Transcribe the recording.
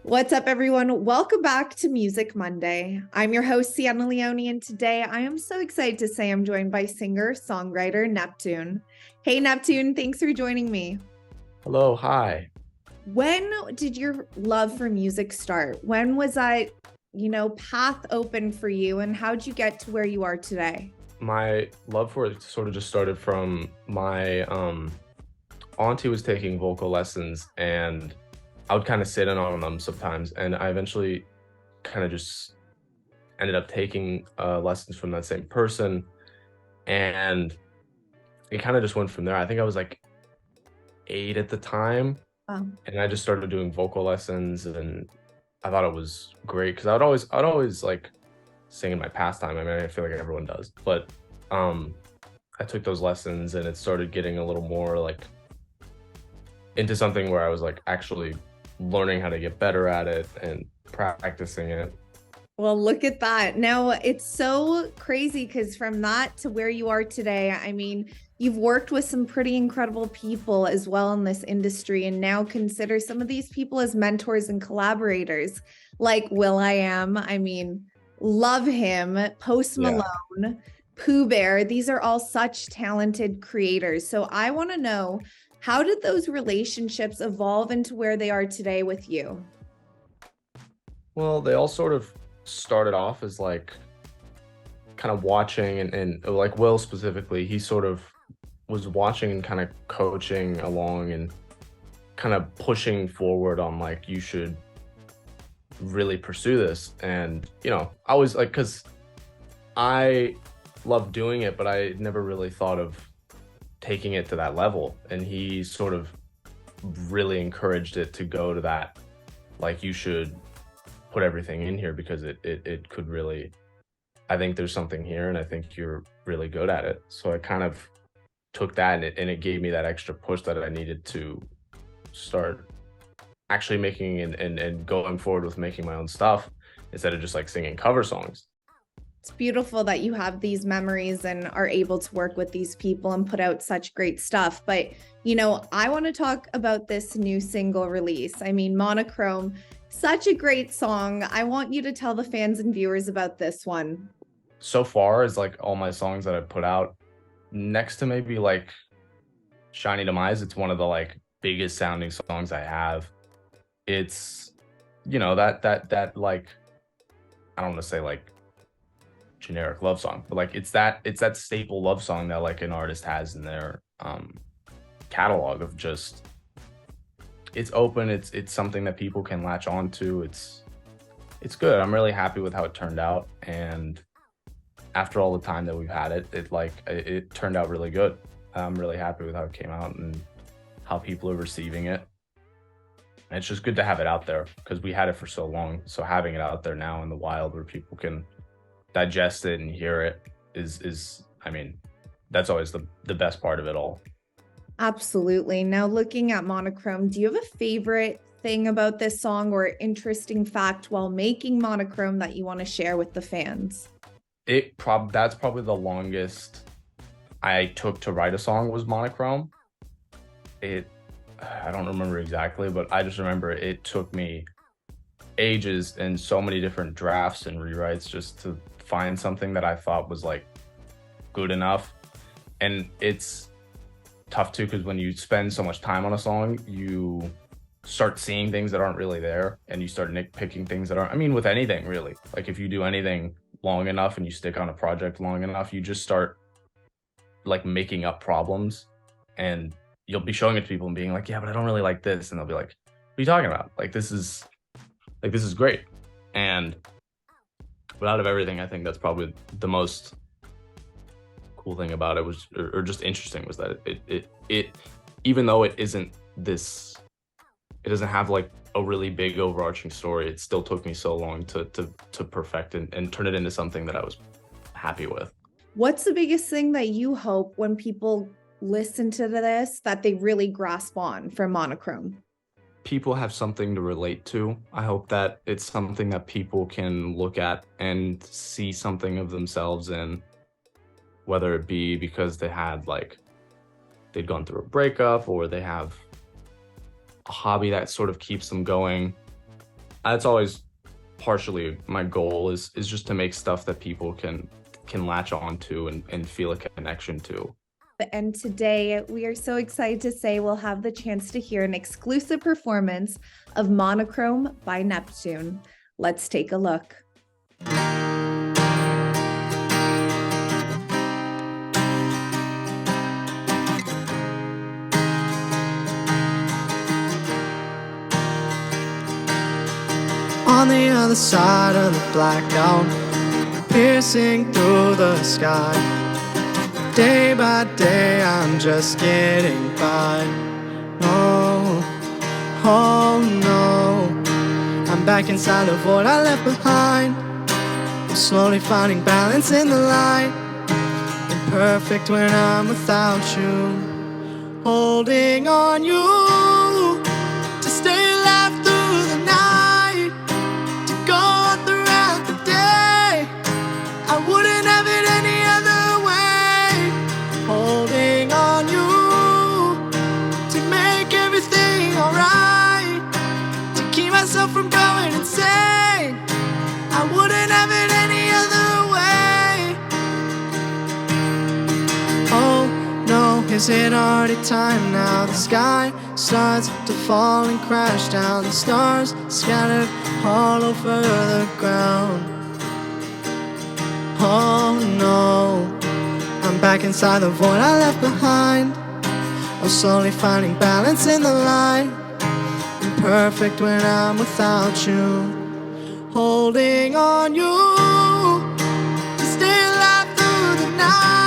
What's up, everyone? Welcome back to Music Monday. I'm your host, Sienna Leone, and today I am so excited to say I'm joined by singer-songwriter Neptune. Hey, Neptune, thanks for joining me. Hello, hi. When did your love for music start? When was that, path open for you, and how'd you get to where you are today? My love for it sort of just started from my auntie was taking vocal lessons and I would kind of sit in on them sometimes, and I eventually kind of just ended up taking lessons from that same person, and it kind of just went from there. I think I was like 8 at the time, Um, and I just started doing vocal lessons, and I thought it was great because I'd always like sing in my pastime. I mean, I feel like everyone does, but um, I took those lessons, and it started getting a little more like into something where I was like actually learning how to get better at it and practicing it. Well, look at that. Now, it's so crazy because from that to where you are today, I mean, you've worked with some pretty incredible people as well in this industry, and now consider some of these people as mentors and collaborators, like Will.I.Am. I mean, love him, Post Yeah. Malone, PooBear. These are all such talented creators. So I want to know, how did those relationships evolve into where they are today with you? Well, they all sort of started off as like kind of watching and like Will specifically, he sort of was watching and kind of coaching along and kind of pushing forward on like you should really pursue this. And I was like, because I love doing it, but I never really thought of taking it to that level. And he sort of really encouraged it to go to that, like you should put everything in here because it could really, I think there's something here and I think you're really good at it. So I kind of took that, and it gave me that extra push that I needed to start actually making and going forward with making my own stuff instead of just like singing cover songs. It's beautiful that you have these memories and are able to work with these people and put out such great stuff. But, I want to talk about this new single release. I mean, Monochrome, such a great song. I want you to tell the fans and viewers about this one. So far as like all my songs that I put out, next to maybe like Shiny Demise, it's one of the like biggest sounding songs I have. It's that like, I don't want to say like generic love song, but like it's that staple love song that like an artist has in their catalog of just, it's open, it's something that people can latch on to. It's good. I'm really happy with how it turned out, and after all the time that we've had it turned out really good. I'm really happy with how it came out and how people are receiving it. And it's just good to have it out there because we had it for so long. So having it out there now in the wild where people can digest it and hear it is I mean, that's always the best part of it all. Absolutely. Now, looking at Monochrome, do you have a favorite thing about this song or interesting fact while making Monochrome that you want to share with the fans? That's probably the longest I took to write a song was Monochrome. It I don't remember exactly, but I just remember it took me ages and so many different drafts and rewrites just to find something that I thought was like good enough. And it's tough too because when you spend so much time on a song, you start seeing things that aren't really there, and you start nitpicking things that aren't. I mean, with anything really, like if you do anything long enough and you stick on a project long enough, you just start like making up problems, and you'll be showing it to people and being like, yeah, but I don't really like this, and they'll be like, what are you talking about? This is great. And but out of everything, I think that's probably the most cool thing about it was, or just interesting, was that it even though it isn't this, it doesn't have like a really big overarching story. It still took me so long to perfect and turn it into something that I was happy with. What's the biggest thing that you hope when people listen to this that they really grasp on from Monochrome? People have something to relate to. I hope that it's something that people can look at and see something of themselves in, whether it be because they'd gone through a breakup, or they have a hobby that sort of keeps them going. that's always partially my goal is just to make stuff that people can latch on to and feel a connection to. And today we are so excited to say we'll have the chance to hear an exclusive performance of Monochrome by Neptune. Let's take a look. On the other side of the blackout, piercing through the sky. Day by day I'm just getting by. Oh, oh no, I'm back inside the void I left behind. I'm slowly finding balance in the light. Imperfect when I'm without you. Holding on you to stay alive through the night, to go throughout the day. I wouldn't have it any other way. Holding on you to make everything alright, to keep myself from going insane. I wouldn't have it any other way. Oh no, is it already time now? The sky starts to fall and crash down. The stars scattered all over the ground. Oh no, I'm back inside the void I left behind. I'm slowly finding balance in the light. Imperfect when I'm without you. Holding on you to stay alive through the night.